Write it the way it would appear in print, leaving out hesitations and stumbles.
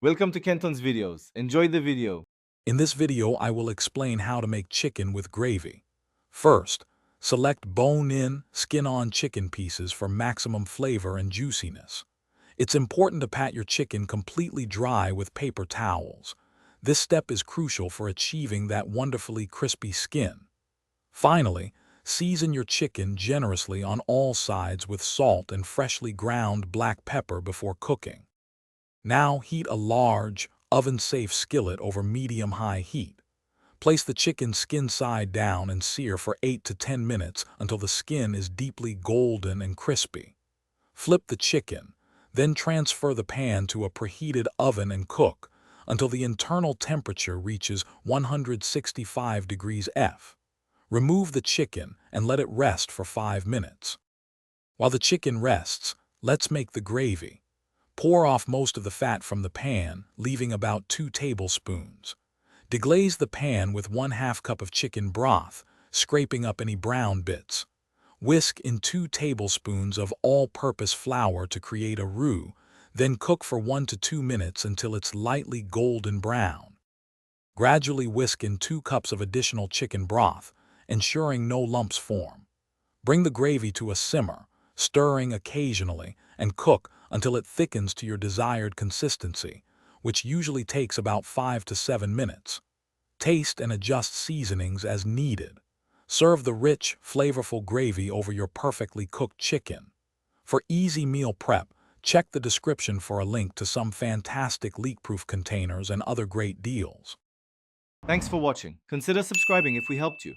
Welcome to Kenton's videos. Enjoy the video. In this video, I will explain how to make chicken with gravy. First, select bone-in, skin-on chicken pieces for maximum flavor and juiciness. It's important to pat your chicken completely dry with paper towels. This step is crucial for achieving that wonderfully crispy skin. Finally, season your chicken generously on all sides with salt and freshly ground black pepper before cooking. Now heat a large, oven-safe skillet over medium-high heat. Place the chicken skin side down and sear for 8 to 10 minutes until the skin is deeply golden and crispy. Flip the chicken, then transfer the pan to a preheated oven and cook until the internal temperature reaches 165 degrees F. Remove the chicken and let it rest for 5 minutes. While the chicken rests, let's make the gravy. Pour off most of the fat from the pan, leaving about 2 tablespoons. Deglaze the pan with 1/2 cup of chicken broth, scraping up any brown bits. Whisk in 2 tablespoons of all-purpose flour to create a roux, then cook for 1 to 2 minutes until it's lightly golden brown. Gradually whisk in 2 cups of additional chicken broth, ensuring no lumps form. Bring the gravy to a simmer, stirring occasionally, and cook until it thickens to your desired consistency, which usually takes about 5 to 7 minutes. Taste and adjust seasonings as needed. Serve the rich, flavorful gravy over your perfectly cooked chicken. For easy meal prep, check the description for a link to some fantastic leak-proof containers and other great deals. Thanks for watching. Consider subscribing if we helped you.